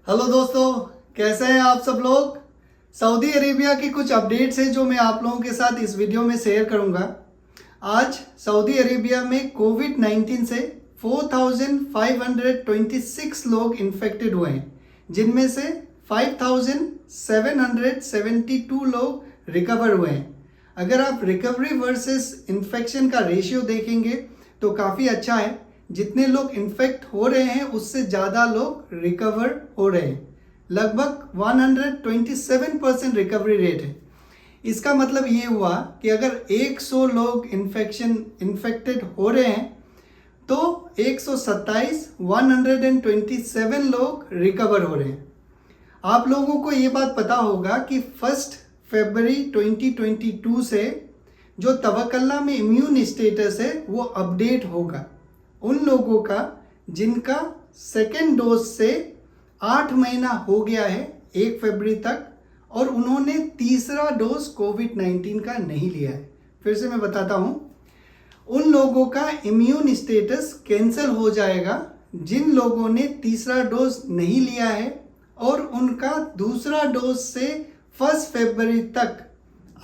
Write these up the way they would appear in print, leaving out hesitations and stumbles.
Hello दोस्तों, कैसे हैं आप सब लोग। सऊदी अरेबिया की कुछ अपडेट्स हैं जो मैं आप लोगों के साथ इस वीडियो में शेयर करूंगा। आज सऊदी अरेबिया में कोविड-19 से 4,526 लोग इन्फेक्टेड हुए हैं, जिनमें से 5,772 लोग रिकवर हुए हैं। अगर आप रिकवरी वर्सेस इन्फेक्शन का रेशियो देखेंगे तो काफ़ी अच्छा है। जितने लोग इन्फेक्ट हो रहे हैं उससे ज़्यादा लोग रिकवर हो रहे हैं। लगभग 127% रिकवरी रेट है। इसका मतलब ये हुआ कि अगर 100 लोग इन्फेक्टेड हो रहे हैं तो 127 लोग रिकवर हो रहे हैं। आप लोगों को ये बात पता होगा कि 1 फरवरी 2022 से जो तवक्कला में इम्यून स्टेटस है वो अपडेट होगा उन लोगों का जिनका सेकेंड डोज से 8 महीना हो गया है 1 फरवरी तक, और उन्होंने तीसरा डोज कोविड-19 का नहीं लिया है। फिर से मैं बताता हूं, उन लोगों का इम्यून स्टेटस कैंसिल हो जाएगा जिन लोगों ने तीसरा डोज नहीं लिया है और उनका दूसरा डोज से 1 फरवरी तक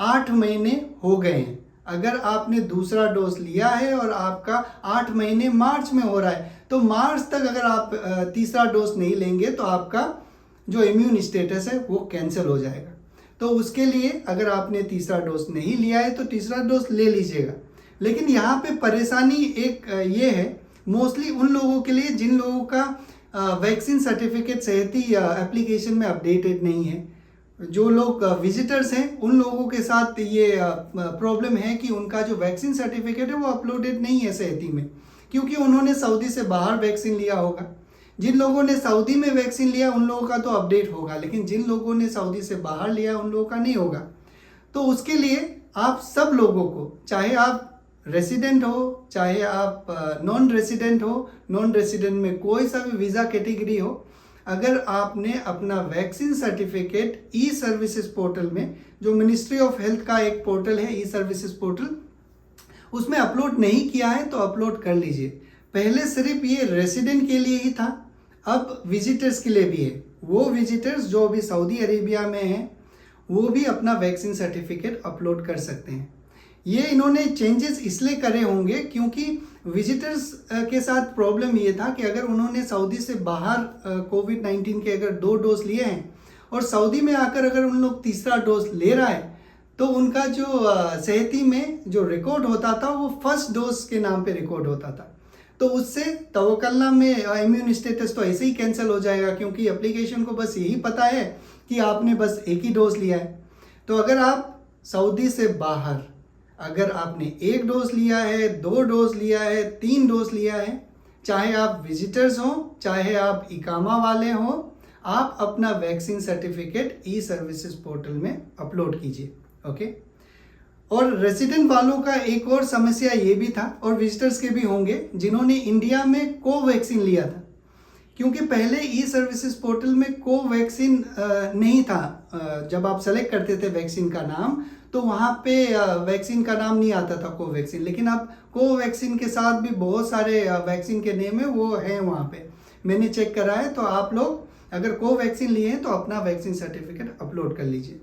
8 महीने हो गए हैं। अगर आपने दूसरा डोज लिया है और आपका 8 महीने मार्च में हो रहा है तो मार्च तक अगर आप तीसरा डोज नहीं लेंगे तो आपका जो इम्यून स्टेटस है वो कैंसिल हो जाएगा। तो उसके लिए अगर आपने तीसरा डोज नहीं लिया है तो तीसरा डोज ले लीजिएगा। लेकिन यहाँ पे परेशानी एक ये है, मोस्टली उन लोगों के लिए जिन लोगों का वैक्सीन सर्टिफिकेट सेहती एप्लीकेशन में अपडेटेड नहीं है। जो लोग विजिटर्स हैं उन लोगों के साथ ये प्रॉब्लम है कि उनका जो वैक्सीन सर्टिफिकेट है वो अपलोडेड नहीं है सेहती में, क्योंकि उन्होंने सऊदी से बाहर वैक्सीन लिया होगा। जिन लोगों ने सऊदी में वैक्सीन लिया उन लोगों का तो अपडेट होगा, लेकिन जिन लोगों ने सऊदी से बाहर लिया उन लोगों का नहीं होगा। तो उसके लिए आप सब लोगों को, चाहे आप रेसिडेंट हो चाहे आप नॉन रेसिडेंट हो, नॉन रेसिडेंट में कोई सा भी वीज़ा कैटेगरी हो, अगर आपने अपना वैक्सीन सर्टिफिकेट ई सर्विसेज पोर्टल में, जो मिनिस्ट्री ऑफ हेल्थ का एक पोर्टल है ई सर्विसेज पोर्टल, उसमें अपलोड नहीं किया है तो अपलोड कर लीजिए। पहले सिर्फ ये रेसिडेंट के लिए ही था, अब विजिटर्स के लिए भी है। वो विजिटर्स जो अभी सऊदी अरेबिया में हैं वो भी अपना वैक्सीन सर्टिफिकेट अपलोड कर सकते हैं। ये इन्होंने चेंजेस इसलिए करे होंगे क्योंकि विजिटर्स के साथ प्रॉब्लम ये था कि अगर उन्होंने सऊदी से बाहर कोविड-19 के अगर 2 डोज लिए हैं और सऊदी में आकर अगर उन लोग तीसरा डोज ले रहा है तो उनका जो सेहती में जो रिकॉर्ड होता था वो फर्स्ट डोज के नाम पे रिकॉर्ड होता था। तो उससे तवक्कला में इम्यून स्टेटस तो ऐसे ही कैंसिल हो जाएगा, क्योंकि एप्लीकेशन को बस यही पता है कि आपने बस एक ही डोज लिया है। तो अगर आप सऊदी से बाहर, अगर आपने 1 डोज लिया है, 2 डोज लिया है, 3 डोज लिया है, चाहे आप विजिटर्स हो चाहे आप इकामा वाले हो, आप अपना वैक्सीन सर्टिफिकेट ई सर्विसेज पोर्टल में अपलोड कीजिए। ओके। और रेसिडेंट वालों का एक और समस्या ये भी था, और विजिटर्स के भी होंगे जिन्होंने इंडिया में कोवैक्सीन लिया था, क्योंकि पहले ई सर्विसेज पोर्टल में कोवैक्सीन नहीं था। जब आप सेलेक्ट करते थे वैक्सीन का नाम तो वहाँ पे वैक्सीन का नाम नहीं आता था कोवैक्सीन, लेकिन अब कोवैक्सीन के साथ भी बहुत सारे वैक्सीन के नेम है वो हैं वहाँ पे। मैंने चेक करा है, तो आप लोग अगर कोवैक्सीन लिए हैं तो अपना वैक्सीन सर्टिफिकेट अपलोड कर लीजिए।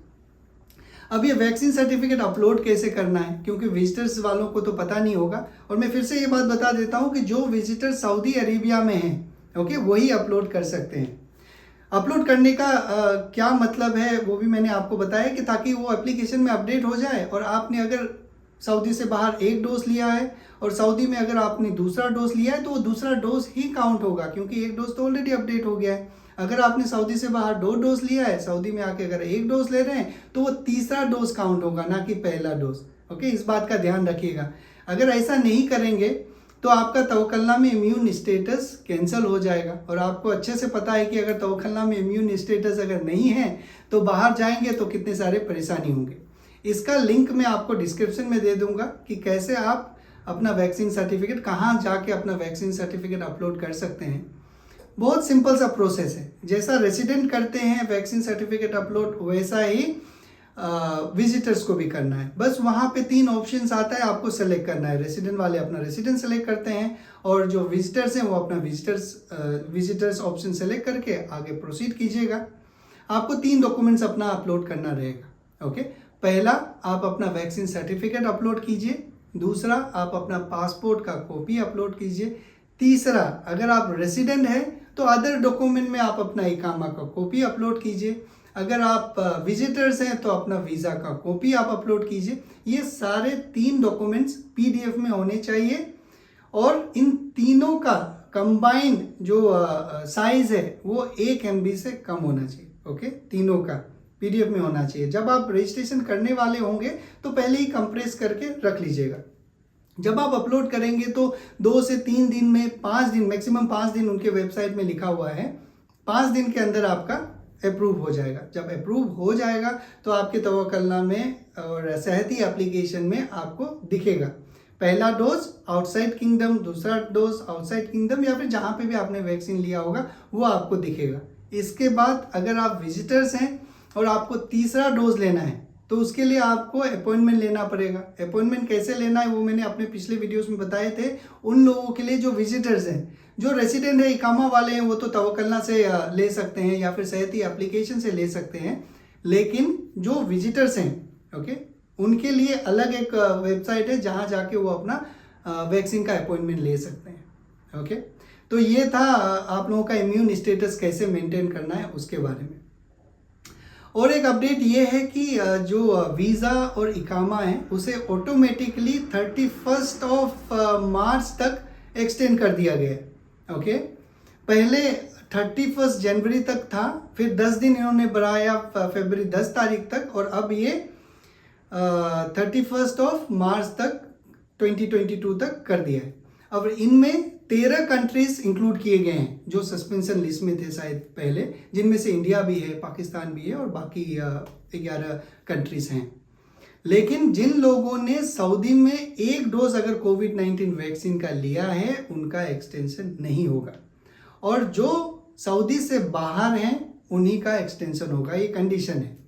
अब ये वैक्सीन सर्टिफिकेट अपलोड कैसे करना है, क्योंकि विजिटर्स वालों को तो पता नहीं होगा, और मैं फिर से ये बात बता देता हूँ कि जो विजिटर सऊदी अरेबिया में हैं ओके वही अपलोड कर सकते हैं। अपलोड करने का क्या मतलब है वो भी मैंने आपको बताया कि ताकि वो एप्लीकेशन में अपडेट हो जाए, और आपने अगर सऊदी से बाहर 1 डोज लिया है और सऊदी में अगर आपने दूसरा डोज लिया है तो वो दूसरा डोज ही काउंट होगा, क्योंकि 1 डोज तो ऑलरेडी अपडेट हो गया है। अगर आपने सऊदी से बाहर 2 डोज लिया है, सऊदी में आके अगर 1 डोज ले रहे हैं तो वो तीसरा डोज काउंट होगा, ना कि पहला डोज। ओके, इस बात का ध्यान रखिएगा। अगर ऐसा नहीं करेंगे तो आपका तवक्कला में इम्यून स्टेटस कैंसिल हो जाएगा, और आपको अच्छे से पता है कि अगर तवक्कला में इम्यून स्टेटस अगर नहीं है तो बाहर जाएंगे तो कितने सारे परेशानी होंगे। इसका लिंक मैं आपको डिस्क्रिप्शन में दे दूंगा कि कैसे आप अपना वैक्सीन सर्टिफिकेट, कहाँ जाके अपना वैक्सीन सर्टिफिकेट अपलोड कर सकते हैं। बहुत सिंपल सा प्रोसेस है, जैसा रेसिडेंट करते हैं वैक्सीन सर्टिफिकेट अपलोड वैसा ही विजिटर्स को भी करना है। बस वहाँ पे 3 ऑप्शंस आता है, आपको सेलेक्ट करना है। रेसिडेंट वाले अपना रेसिडेंट सेलेक्ट करते हैं और जो विजिटर्स हैं वो अपना विजिटर्स ऑप्शन सेलेक्ट करके आगे प्रोसीड कीजिएगा। आपको 3 डॉक्यूमेंट्स अपना अपलोड करना रहेगा। ओके, पहला आप अपना वैक्सीन सर्टिफिकेट अपलोड कीजिए, दूसरा आप अपना पासपोर्ट का कॉपी अपलोड कीजिए, तीसरा अगर आप रेसिडेंट हैं तो अदर डॉक्यूमेंट में आप अपना इकामा का कॉपी अपलोड कीजिए, अगर आप विजिटर्स हैं तो अपना वीज़ा का कॉपी आप अपलोड कीजिए। ये सारे 3 डॉक्यूमेंट्स PDF में होने चाहिए और इन तीनों का कंबाइन जो साइज है वो 1 MB से कम होना चाहिए। ओके, तीनों का PDF में होना चाहिए। जब आप रजिस्ट्रेशन करने वाले होंगे तो पहले ही कंप्रेस करके रख लीजिएगा। जब आप अपलोड करेंगे तो 2 से 3 दिन में, 5 दिन, मैक्सिमम 5 दिन उनके वेबसाइट में लिखा हुआ है, 5 दिन के अंदर आपका अप्रूव हो जाएगा। जब अप्रूव हो जाएगा तो आपके तवक्कलनामे में और सेहती एप्लीकेशन में आपको दिखेगा पहला डोज आउटसाइड किंगडम, दूसरा डोज आउटसाइड किंगडम या फिर जहाँ पे भी आपने वैक्सीन लिया होगा वो आपको दिखेगा। इसके बाद अगर आप विजिटर्स हैं और आपको तीसरा डोज लेना है तो उसके लिए आपको अपॉइंटमेंट लेना पड़ेगा। अपॉइंटमेंट कैसे लेना है वो मैंने अपने पिछले वीडियोस में बताए थे। उन लोगों के लिए जो विजिटर्स हैं, जो रेसिडेंट है, इकामा वाले हैं, वो तो तवक्कलना से ले सकते हैं या फिर सेहती एप्लीकेशन से ले सकते हैं, लेकिन जो विजिटर्स हैं ओके, उनके लिए अलग एक वेबसाइट है जहां जाके वो अपना वैक्सीन का अपॉइंटमेंट ले सकते हैं। ओके, तो ये था आप लोगों का इम्यून स्टेटस कैसे मेंटेन करना है उसके बारे में। और एक अपडेट ये है कि जो वीज़ा और इकामा है उसे ऑटोमेटिकली 31 मार्च तक एक्सटेंड कर दिया गया है। ओके, पहले 31 जनवरी तक था, फिर 10 दिन इन्होंने बढ़ाया फरवरी 10 तारीख तक, और अब ये 31 मार्च तक 2022 तक कर दिया है। अब इनमें 13 कंट्रीज इंक्लूड किए गए हैं जो सस्पेंशन लिस्ट में थे शायद पहले, जिनमें से इंडिया भी है, पाकिस्तान भी है और बाकी 11 कंट्रीज हैं। लेकिन जिन लोगों ने सऊदी में 1 डोज अगर कोविड-19 वैक्सीन का लिया है उनका एक्सटेंशन नहीं होगा, और जो सऊदी से बाहर हैं उन्हीं का एक्सटेंशन होगा। ये कंडीशन है।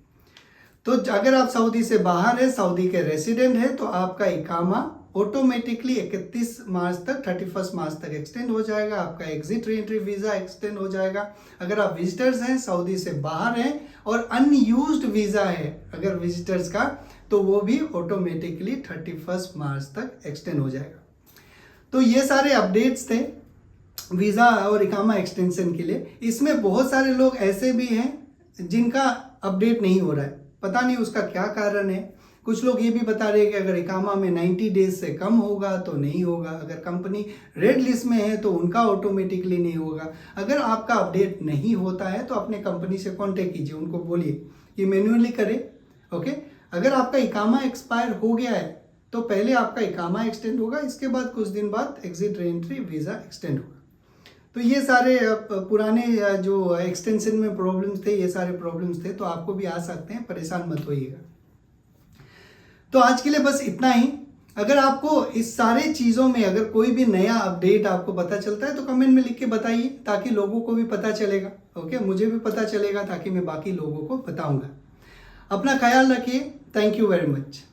तो अगर आप सऊदी से बाहर है, सऊदी के रेसिडेंट है, तो आपका इकामा ऑटोमेटिकली 31 मार्च तक 31 मार्च तक एक्सटेंड हो जाएगा। आपका exit re entry visa extend हो जाएगा। अगर आप विजिटर्स हैं, सऊदी से बाहर हैं और अनयूज्ड वीज़ा है अगर विजिटर्स का, तो वो भी ऑटोमेटिकली 31 मार्च तक एक्सटेंड हो जाएगा। तो ये सारे अपडेट्स थे वीज़ा और इकामा एक्सटेंशन के लिए। इसमें बहुत सारे लोग ऐसे भी हैं जिनका अपडेट नहीं हो रहा है, पता नहीं उसका क्या कारण है। कुछ लोग ये भी बता रहे हैं कि अगर इकामा में 90 डेज से कम होगा तो नहीं होगा, अगर कंपनी रेड लिस्ट में है तो उनका ऑटोमेटिकली नहीं होगा। अगर आपका अपडेट नहीं होता है तो अपने कंपनी से कांटेक्ट कीजिए, उनको बोलिए कि मैन्युअली करें। ओके, अगर आपका इकामा एक्सपायर हो गया है तो पहले आपका इकामा एक्सटेंड होगा, इसके बाद कुछ दिन बाद exit re entry visa extend होगा। तो ये सारे पुराने जो एक्सटेंशन में प्रॉब्लम्स थे, ये सारे प्रॉब्लम्स थे, तो आपको भी आ सकते हैं, परेशान मत होइएगा। तो आज के लिए बस इतना ही। अगर आपको इस सारे चीज़ों में अगर कोई भी नया अपडेट आपको पता चलता है तो कमेंट में लिख के बताइए, ताकि लोगों को भी पता चलेगा। ओके, मुझे भी पता चलेगा, ताकि मैं बाकी लोगों को बताऊंगा। अपना ख्याल रखिए। Thank you very much.